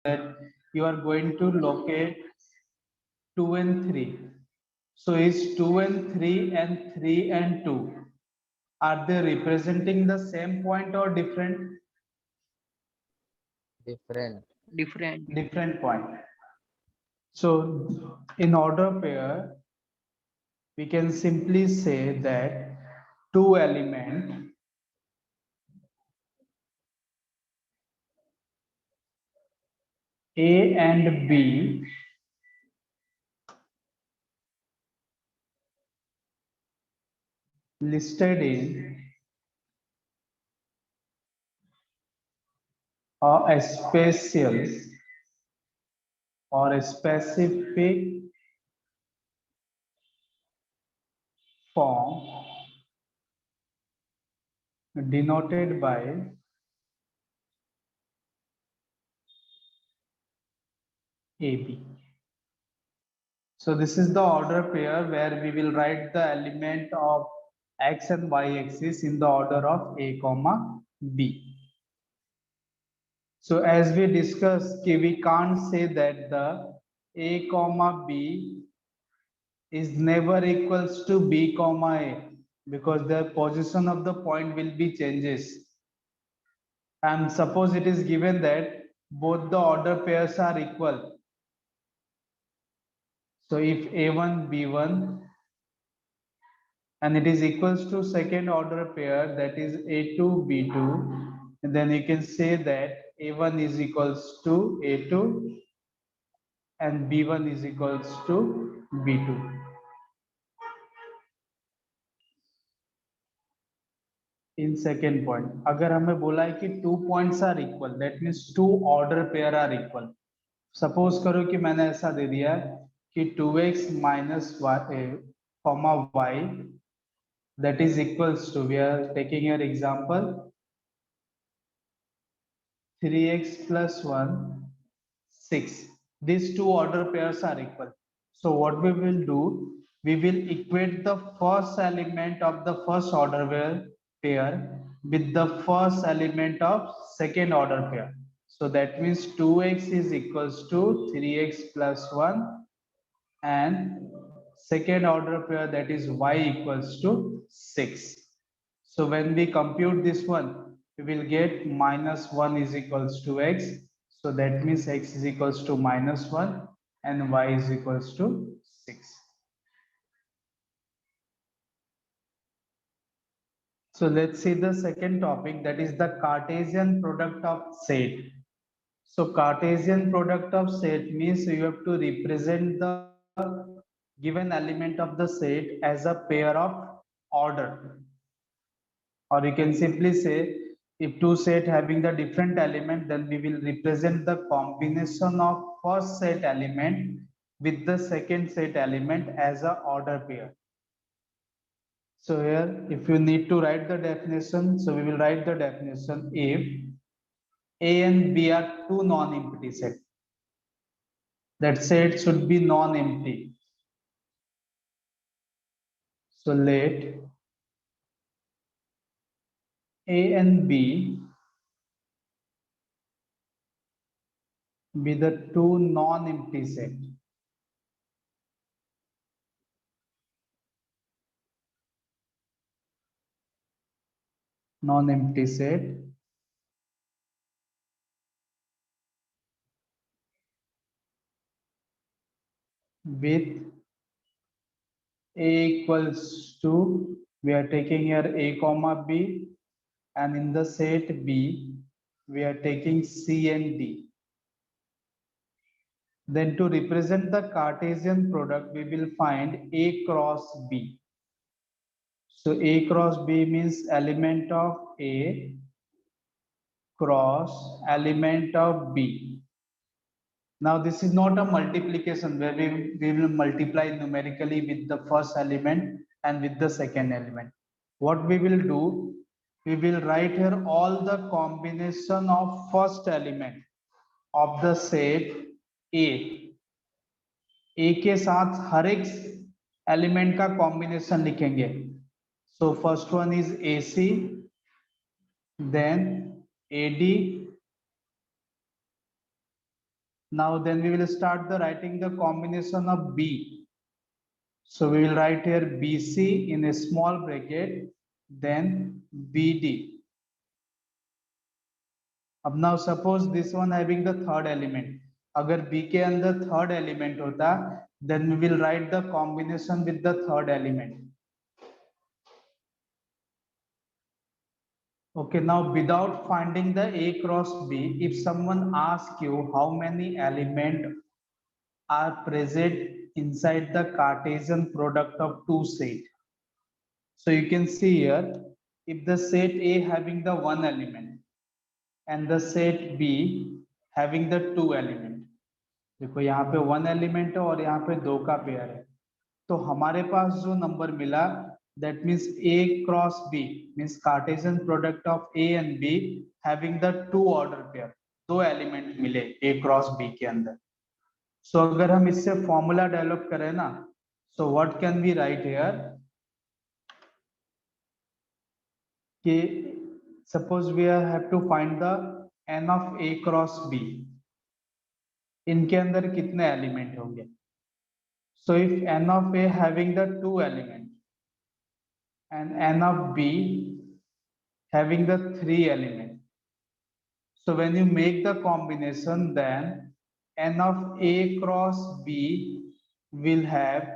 that you are going to locate 2 and 3. So is 2 and 3 and 3 and 2, are they representing the same point or different? different. different. Different point. So in order pair, we can simply say that two element A and B listed in a spatial or a specific form denoted by AB. So this is the order pair where we will write the element of x and y axis in the order of A comma B. So as we discussed, we can't say that the A comma B is never equals to B comma A because the position of the point will be changes. And suppose it is given that both the order pairs are equal. So if A1, B1 and it is equals to second order pair, that is A2, B2, and then you can say that A1 is equals to A2 and B1 is equals to B2. In second point, अगर हमें बोला है कि two points are equal, that means two order pair are equal. Suppose करो कि मैंने ऐसा दे दिया कि 2x minus y comma y that is equals to, we are taking your example 3x plus 1 6. These two order pairs are equal. So what we will do, we will equate the first element of the first order pair with the first element of second order pair. So that means 2x is equals to 3x plus 1 and second order pair, that is y equals to 6. So when we compute this one, we will get minus 1 is equals to x. So that means x is equals to minus 1 and y is equals to 6. So let's see the second topic, that is the Cartesian product of set. So Cartesian product of set means you have to represent the given element of the set as a pair of order. Or you can simply say if two set having the different element, then we will represent the combination of first set element with the second set element as a order pair. So here, if you need to write the definition, so we will write the definition. If A and B are two non-empty sets, that set should be non-empty. So let A and B be the two non-empty set. Non-empty set with A equals to, we are taking here A comma B, and in the set B, we are taking C and D. Then to represent the Cartesian product, we will find A cross B. So A cross B means element of A cross element of B. Now this is not a multiplication where we will multiply numerically with the first element and with the second element. What we will do, we will write here all the combination of first element of the set A. A के साथ हर एक element का combination लिखेंगे. So first one is AC, then AD, Now then we will start the writing the combination of B. So we will write here BC in a small bracket, then BD. अब now suppose this one having the third element. अगर B के अंदर third element होता, then we will write the combination with the third element. Okay, now without finding the A cross B, if someone asks you how many elements are present inside the Cartesian product of two sets. So you can see here, if the set A having the one element and the set B having the two element. देखो यहाँ पे one element है और यहाँ पे दो का pair है, तो हमारे पास जो नंबर मिला that means A cross B means Cartesian product of A and B having the two order pair, दो एलिमेंट मिले A cross B के अंदर. So अगर हम इससे फॉर्मूला डेवलप करें ना, so what can we write here कि suppose we have to find the n of A cross B, इनके अंदर कितने एलिमेंट होंगे. So if n of A having the two element and n of B having the three element, so when you make the combination, then n of A cross B will have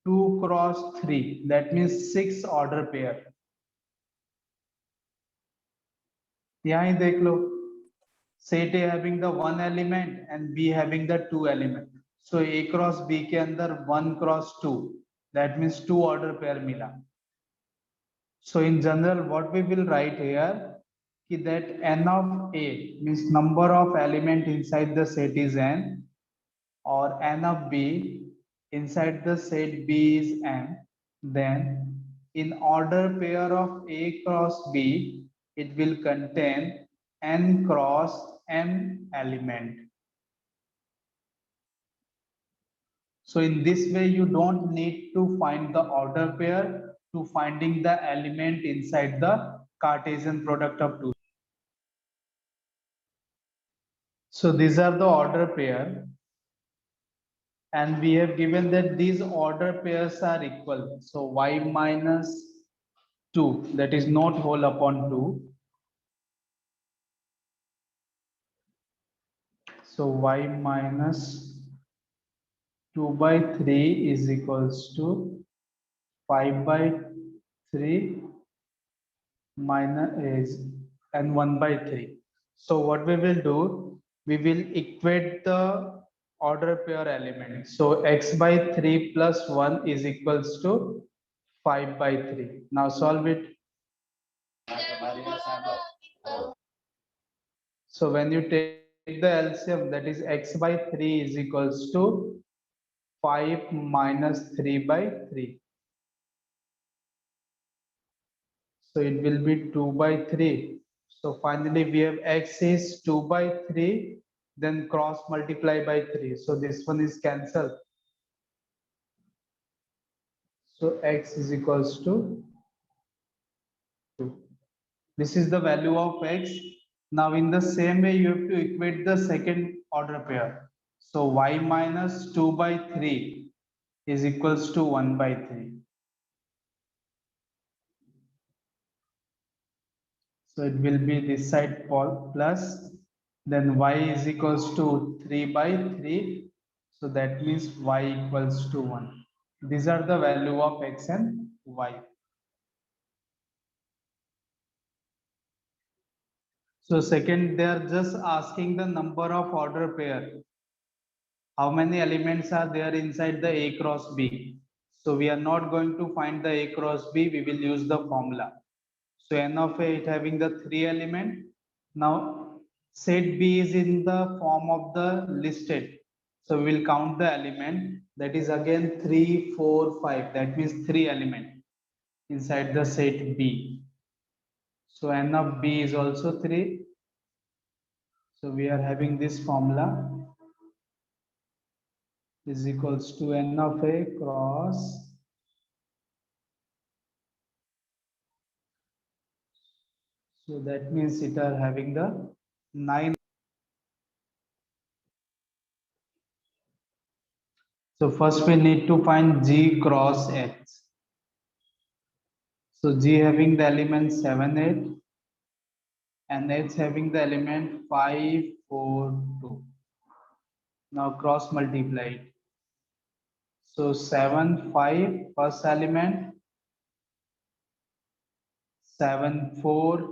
2 cross 3, that means 6 order pair. यहाँ ही देख लो, set A having the one element and B having the two element. So A cross B के अंदर 1 cross 2, that means 2 order pair मिला. So in general, what we will write here is that n of A means number of element inside the set is n, or n of B inside the set B is n. Then in order pair of A cross B, it will contain n cross m element. So in this way, you don't need to find the order pair to finding the element inside the Cartesian product of two. So these are the order pair, and we have given that these order pairs are equal. So y minus 2, that is not whole upon 2. So y minus 2 by 3 is equals to 5 by 3 minus is and 1 by 3. So what we will do, we will equate the order pair element. So x by 3 plus 1 is equals to 5 by 3. Now solve it. So when you take the LCM, that is x by 3 is equals to 5 minus 3 by 3. So it will be 2 by 3. So finally we have x is 2 by 3, then cross multiply by 3. So this one is cancelled. So x is equals to 2. This is the value of x. Now in the same way, you have to equate the second order pair. So y minus 2 by 3 is equals to 1 by 3. So it will be this side plus, then y is equals to 3 by 3. So that means y equals to 1. These are the value of x and y. So second, they are just asking the number of order pair. How many elements are there inside the A cross B? So we are not going to find the A cross B, we will use the formula. So n of A it having the 3 element. Now set B is in the form of the listed. So we will count the element, that is again 3, 4, 5. That means 3 element inside the set B. So n of B is also 3. So we are having this formula is equals to n of A cross. So that means it are having the 9 So first we need to find G cross H. So G having the element 7, 8 and H having the element 5, 4, 2. Now cross multiply it. So 7, 5 first element, 7, 4,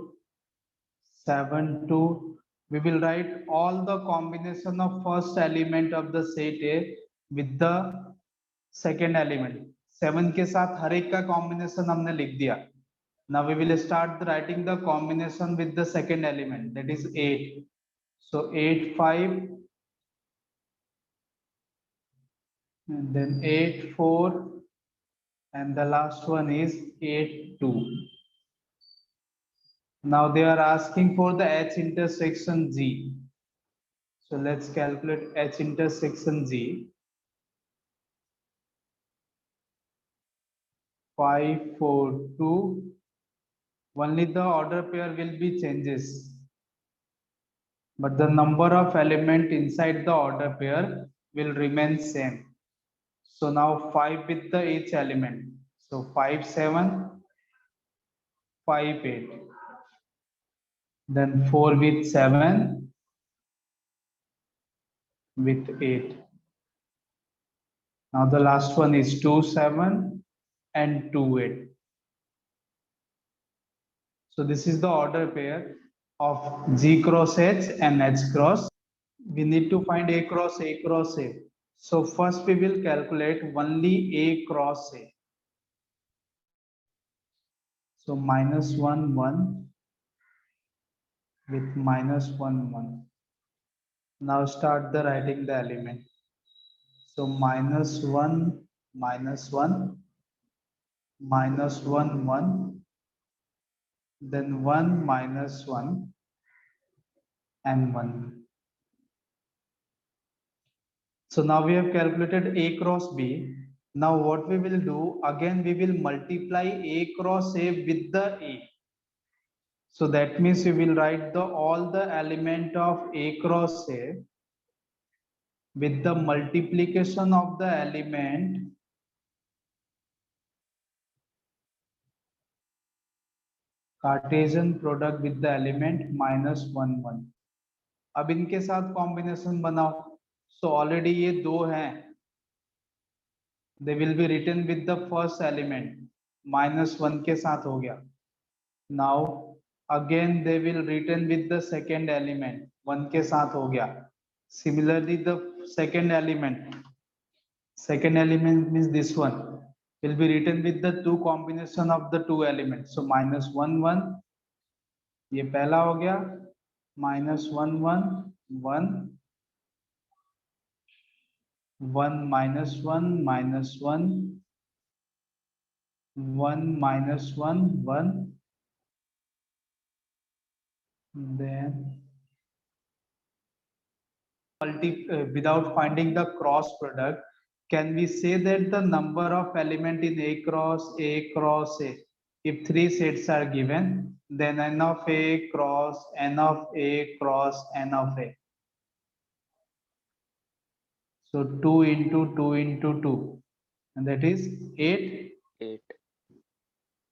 7, 2. We will write all the combination of first element of the set A with the second element. 7 के साथ हर एक का combination हमने लिख दिया. Now we will start writing the combination with the second element, that is 8. So 8, 5 and then 8, 4 and the last one is 8, 2. Now they are asking for the H intersection G. So let's calculate H intersection G. 5, 4, 2. Only the order pair will be changes, but the number of element inside the order pair will remain same. So now 5 with the each element. So 5, 7, 5, 8. Then 4 with 7 with 8. Now the last one is 2, 7 and 2, 8. So this is the order pair of G cross H and H cross. We need to find A cross A cross A. So first we will calculate only A cross A. So minus 1, 1 with minus 1, 1. Now start the writing the element. So minus 1, minus 1, minus 1, 1, then 1, minus 1 and 1. So now we have calculated A cross B. Now what we will do, again we will multiply A cross A with the A. So that means we will write the all the element of A cross A with the multiplication of the element Cartesian product with the element minus 1, 1. अब इनके साथ combination बनाओ. So already ये दो हैं. They will be written with the first element minus 1 के साथ हो गया. Now again they will written with the second element 1 के साथ हो गया. Similarly the second element means this one will be written with the two combination of the two elements. So minus 1, 1 ये पहला हो गया, minus 1, 1, 1, 1 minus 1, minus 1, 1 minus 1, 1, then without finding the cross product, can we say that the number of element in A cross A, if three sets are given, then n of A cross n of A cross n of A. So 2 into 2 into 2, and that is 8. 8.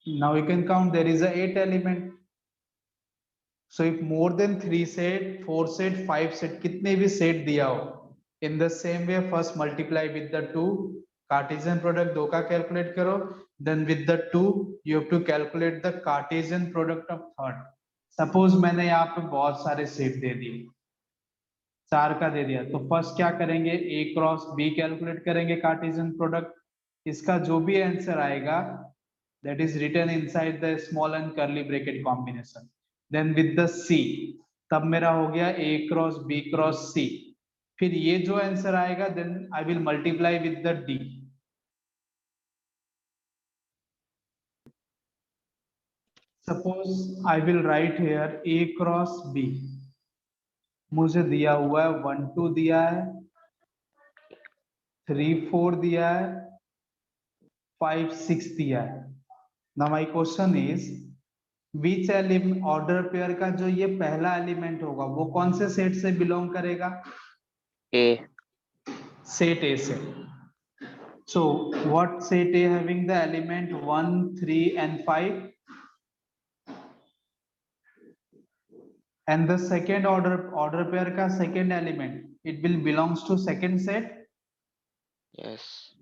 Now you can count, there is a 8 element. So if more than 3 set, 4 set, 5 set, कितने भी set दिया हो, in the same way first multiply with the 2, Cartesian product 2 का calculate करो, then with the 2 you have to calculate the Cartesian product of third. Suppose मैंने यहाँ पे बहुत सारे set दे दिए, 4 का दे दिया, तो first क्या करेंगे, A cross B calculate करेंगे Cartesian product. इसका जो भी आंसर आएगा that is written inside the small and curly bracket combination. Then with the C, तब मेरा हो गया A cross B cross C. फिर ये जो आंसर आएगा then I will multiply with the D. Suppose I will write here A cross B. मुझे दिया हुआ है 1, 2 दिया है, 3, 4 दिया है, 5, 6 दिया है. Now my question is, which element order pair का जो ये पहला एलिमेंट होगा वो कौन से सेट से बिलोंग करेगा? A. सेट ए से. So what set A having the element 1, 3 and 5? And the second order pair ka second element, it will belongs to second set. Yes.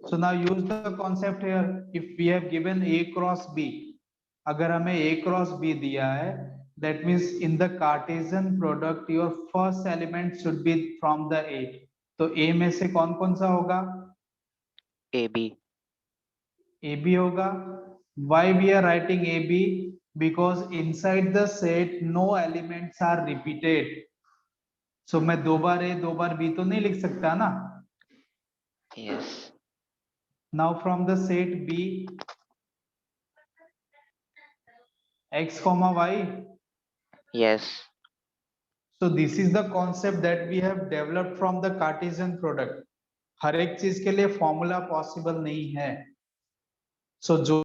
So now use the concept here. If we have given A cross B, अगर हमें A cross B दिया है, that means in the Cartesian product your first element should be from the A. तो A में से कौन कौन सा होगा? AB. AB होगा. Why we are writing AB? Because inside the set no elements are repeated. So मैं दो बार A दो बार B तो नहीं लिख सकता ना. Yes. Now from the set B, X comma Y. Yes. So this is the concept that we have developed from the Cartesian product. हर एक चीज के लिए फॉर्मूला पॉसिबल नहीं है. So जो